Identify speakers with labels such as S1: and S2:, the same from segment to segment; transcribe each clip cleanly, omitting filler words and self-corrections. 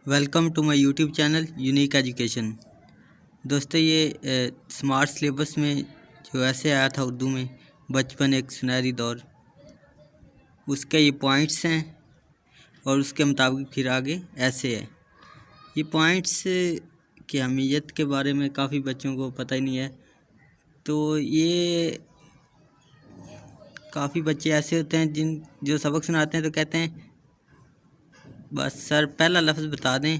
S1: Welcome to my YouTube channel unique education. दोस्तों ये smart syllabus में जो ऐसे आया था उर्दू में, बचपन एक सुनहरी दौर, उसके ये पॉइंट्स हैं और उसके मुताबिक फिर आगे ऐसे है। ये पॉइंट्स की अहमियत के बारे में काफ़ी बच्चों को पता ही नहीं है। तो ये काफ़ी बच्चे ऐसे होते हैं जो सबक सुनाते हैं तो कहते हैं बस सर पहला लफ्ज़ बता दें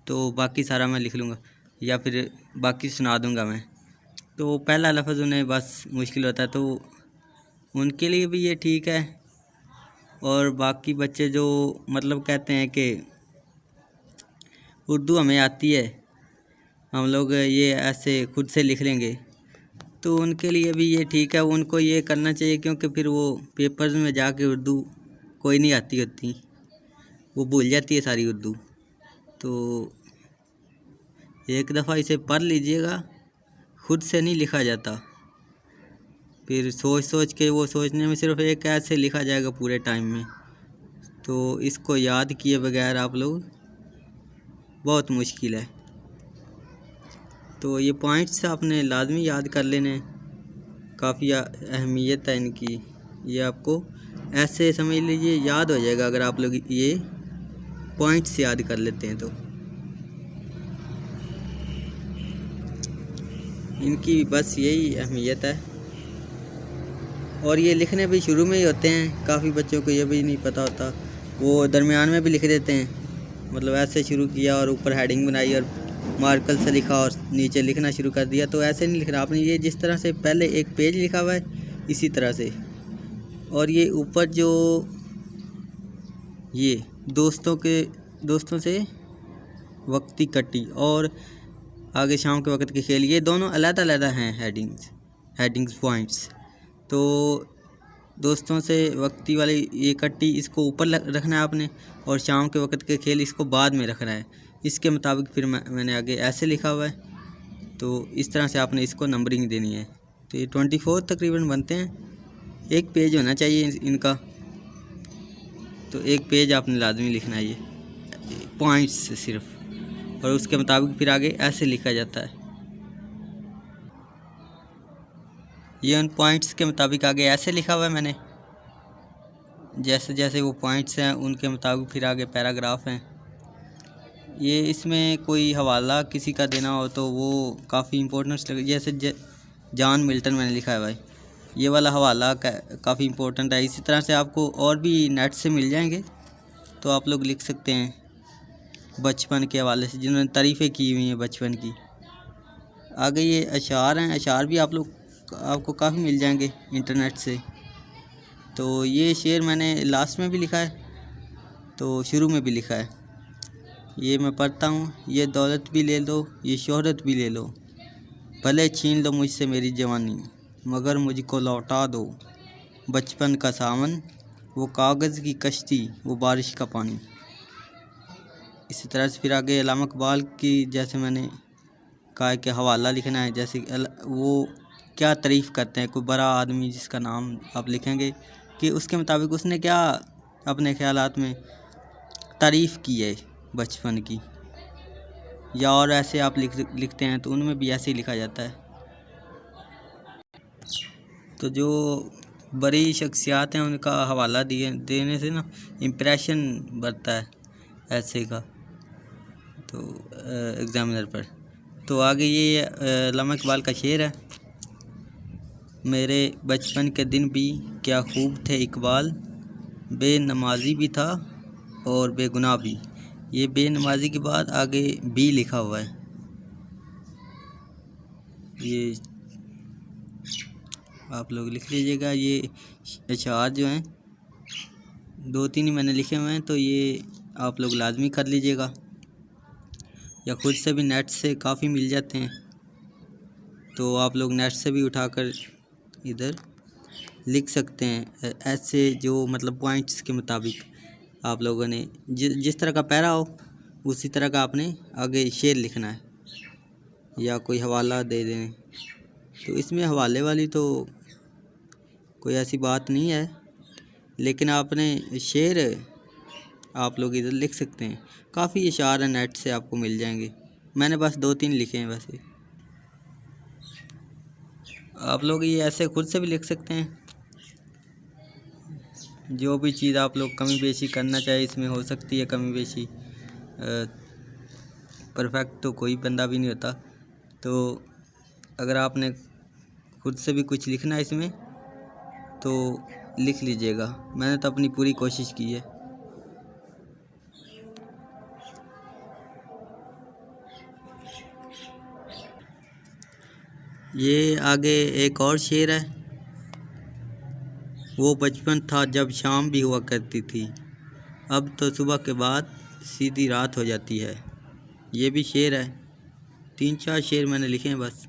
S1: तो बाकी सारा मैं लिख लूँगा या फिर बाकी सुना दूँगा मैं। तो पहला लफ्ज़ उन्हें बस मुश्किल होता है, तो उनके लिए भी ये ठीक है। और बाकी बच्चे जो मतलब कहते हैं कि उर्दू हमें आती है, हम लोग ये ऐसे खुद से लिख लेंगे, तो उनके लिए भी ये ठीक है। उनको ये करना चाहिए क्योंकि फिर वो पेपर्स में जाके उर्दू कोई नहीं आती होती, वो भूल जाती है सारी उर्दू। तो एक दफ़ा इसे पढ़ लीजिएगा, खुद से नहीं लिखा जाता, फिर सोच सोच के वो सोचने में सिर्फ एक ऐसे लिखा जाएगा पूरे टाइम में। तो इसको याद किए बगैर आप लोग बहुत मुश्किल है। तो ये पॉइंट्स आपने लाजमी याद कर लेने, काफ़ी अहमियत है इनकी। ये आपको ऐसे समझ लीजिए याद हो जाएगा अगर आप लोग ये पॉइंट्स याद कर लेते हैं तो। इनकी बस यही अहमियत है। और ये लिखने भी शुरू में ही होते हैं, काफ़ी बच्चों को ये भी नहीं पता होता, वो दरमियान में भी लिख देते हैं। मतलब ऐसे शुरू किया और ऊपर हेडिंग बनाई और मार्कर से लिखा और नीचे लिखना शुरू कर दिया, तो ऐसे नहीं लिखना आपने। ये जिस तरह से पहले एक पेज लिखा हुआ है इसी तरह से, और ये ऊपर जो ये दोस्तों से वक्ती कट्टी और आगे शाम के वक्त के खेल, ये दोनों अलग-अलग हैं हेडिंग्स पॉइंट्स। तो दोस्तों से वक्ती वाली ये कट्टी इसको ऊपर रखना है आपने, और शाम के वक्त के खेल इसको बाद में रखना है। इसके मुताबिक फिर मैंने आगे ऐसे लिखा हुआ है, तो इस तरह से आपने इसको नंबरिंग देनी है। तो ये 24 तकरीबन बनते हैं, एक पेज होना चाहिए इनका, तो एक पेज आपने लाजमी लिखना है ये पॉइंट्स से सिर्फ, और उसके मुताबिक फिर आगे ऐसे लिखा जाता है। ये उन पॉइंट्स के मुताबिक आगे ऐसे लिखा हुआ है मैंने, जैसे जैसे वो पॉइंट्स हैं उनके मुताबिक फिर आगे पैराग्राफ हैं। ये इसमें कोई हवाला किसी का देना हो तो वो काफ़ी इम्पोर्टेंट लगे, जैसे जॉन मिल्टन मैंने लिखा है भाई, ये वाला हवाला काफ़ी इम्पोर्टेंट है। इसी तरह से आपको और भी नेट से मिल जाएंगे, तो आप लोग लिख सकते हैं बचपन के हवाले से, जिन्होंने तारीफ़ें की हुई हैं बचपन की। आगे ये अशार हैं, अशार भी आपको काफ़ी मिल जाएंगे इंटरनेट से। तो ये शेर मैंने लास्ट में भी लिखा है, तो शुरू में भी लिखा है। ये मैं पढ़ता हूँ, ये दौलत भी ले लो, ये शोहरत भी ले लो, भले छीन लो मुझसे मेरी जवानी, मगर मुझको लौटा दो बचपन का सावन, वो कागज़ की कश्ती, वो बारिश का पानी। इसी तरह से फिर आगे अल्लामा इकबाल की, जैसे मैंने कहा कि हवाला लिखना है, जैसे वो क्या तारीफ़ करते हैं, कोई बड़ा आदमी जिसका नाम आप लिखेंगे कि उसके मुताबिक उसने क्या अपने ख़यालात में तारीफ़ की है बचपन की, या और ऐसे आप लिखते हैं तो उनमें भी ऐसे ही लिखा जाता है। तो जो बड़ी शख्सियात हैं उनका हवाला देने से ना इम्प्रेशन बढ़ता है ऐसे का, तो एग्ज़ामिनर पर। तो आगे ये अल्लामा इकबाल का शेर है, मेरे बचपन के दिन भी क्या खूब थे इकबाल, बेनमाजी भी था और बेगुनाह भी। ये बेनमाजी के बाद आगे भी लिखा हुआ है। ये आप लोग लिख लीजिएगा। ये अशार जो हैं 2-3 ही मैंने लिखे हुए हैं, तो ये आप लोग लाजमी कर लीजिएगा, या खुद से भी नेट से काफ़ी मिल जाते हैं, तो आप लोग नेट से भी उठाकर इधर लिख सकते हैं। ऐसे जो मतलब पॉइंट्स के मुताबिक आप लोगों ने जिस तरह का पैरा हो उसी तरह का आपने आगे शेर लिखना है, या कोई हवाला दे दें। तो इसमें हवाले वाली तो कोई ऐसी बात नहीं है, लेकिन आपने शेर आप लोग इधर लिख सकते हैं। काफ़ी इशार नेट से आपको मिल जाएंगे। मैंने बस 2-3 लिखे हैं वैसे। आप लोग ये ऐसे खुद से भी लिख सकते हैं। जो भी चीज़ आप लोग कमी बेशी करना चाहे इसमें हो सकती है कमी बेशी। परफेक्ट तो कोई बंदा भी नहीं होता। तो अगर आपने खुद से भी कुछ लिखना है इसमें तो लिख लीजिएगा। मैंने तो अपनी पूरी कोशिश की है। ये आगे एक और शेर है। वो बचपन था जब शाम भी हुआ करती थी, अब तो सुबह के बाद सीधी रात हो जाती है। ये भी शेर है। 3-4 शेर मैंने लिखे हैं बस।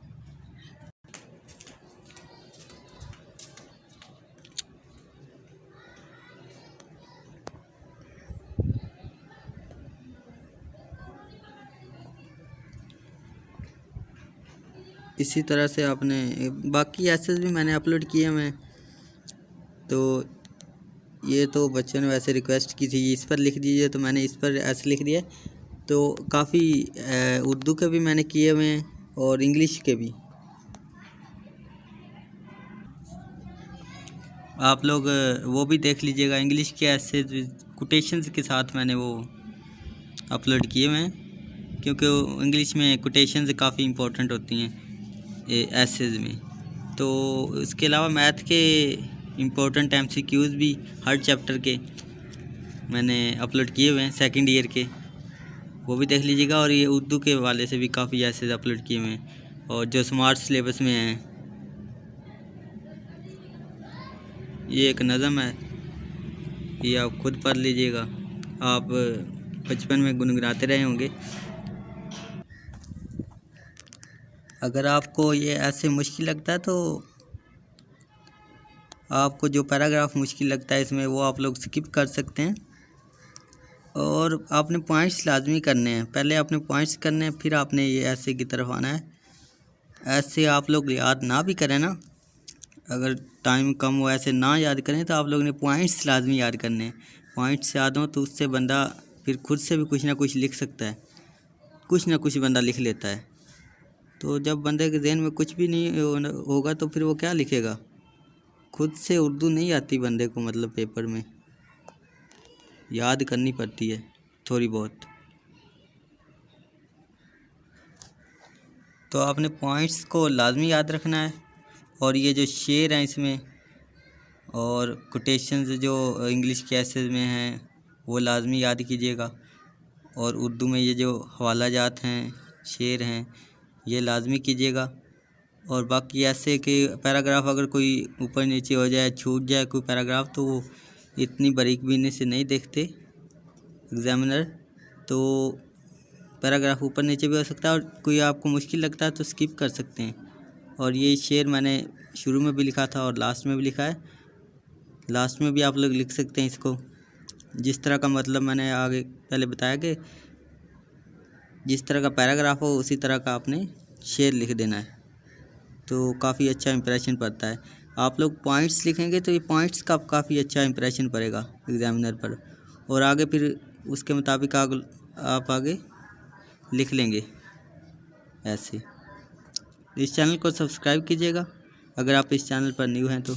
S1: इसी तरह से आपने बाकी ऐसे भी मैंने अपलोड किए हैं। तो ये तो बच्चों ने वैसे रिक्वेस्ट की थी इस पर लिख दीजिए, तो मैंने इस पर ऐसे लिख दिया। तो काफ़ी उर्दू के भी मैंने किए हुए हैं और इंग्लिश के भी। आप लोग वो भी देख लीजिएगा। इंग्लिश के ऐसे कोटेशंस के साथ मैंने वो अपलोड किए हुए हैं, क्योंकि इंग्लिश में कोटेशंस काफ़ी इम्पोर्टेंट होती हैं एसेज में। तो इसके अलावा मैथ के इम्पोर्टेंट MCQs भी हर चैप्टर के मैंने अपलोड किए हुए हैं, सेकंड ईयर के, वो भी देख लीजिएगा। और ये उर्दू के वाले से भी काफ़ी एसेज अपलोड किए हुए हैं, और जो स्मार्ट सिलेबस में हैं। ये एक नज़म है, ये आप खुद पढ़ लीजिएगा। आप बचपन में गुनगुनाते रहे होंगे। अगर आपको ये ऐसे मुश्किल लगता है तो आपको जो पैराग्राफ मुश्किल लगता है इसमें, वो आप लोग स्किप कर सकते हैं। और आपने पॉइंट्स लाजमी करने हैं। पहले आपने पॉइंट्स करने हैं, फिर आपने ये ऐसे की तरफ आना है। ऐसे आप लोग याद ना भी करें ना, अगर टाइम कम हो ऐसे ना याद करें, तो आप लोग ने पॉइंट्स लाजमी याद करने हैं। पॉइंट्स याद हो तो उससे बंदा फिर खुद से भी कुछ ना कुछ लिख सकता है, कुछ ना कुछ बंदा लिख लेता है। तो जब बंदे के जहन में कुछ भी नहीं होगा तो फिर वो क्या लिखेगा। खुद से उर्दू नहीं आती बंदे को, मतलब पेपर में याद करनी पड़ती है थोड़ी बहुत। तो आपने पॉइंट्स को लाजमी याद रखना है। और ये जो शेर हैं इसमें, और कोटेशंस जो इंग्लिश के एसेज में हैं, वो लाजमी याद कीजिएगा। और उर्दू में ये जो हवाला जात हैं, शेर हैं, ये लाजमी कीजिएगा। और बाकी ऐसे कि पैराग्राफ अगर कोई ऊपर नीचे हो जाए, छूट जाए कोई पैराग्राफ, तो वो इतनी बारीक बीनी से नहीं देखते एग्ज़ामिनर। तो पैराग्राफ ऊपर नीचे भी हो सकता है, और कोई आपको मुश्किल लगता है तो स्किप कर सकते हैं। और ये शेर मैंने शुरू में भी लिखा था और लास्ट में भी लिखा है। लास्ट में भी आप लोग लिख सकते हैं इसको। जिस तरह का मतलब मैंने आगे पहले बताया कि जिस तरह का पैराग्राफ हो उसी तरह का आपने शेर लिख देना है, तो काफ़ी अच्छा इंप्रेशन पड़ता है। आप लोग पॉइंट्स लिखेंगे तो ये पॉइंट्स का काफ़ी अच्छा इंप्रेशन पड़ेगा एग्ज़ामिनर पर, और आगे फिर उसके मुताबिक आप आगे लिख लेंगे ऐसे। इस चैनल को सब्सक्राइब कीजिएगा अगर आप इस चैनल पर न्यू हैं तो।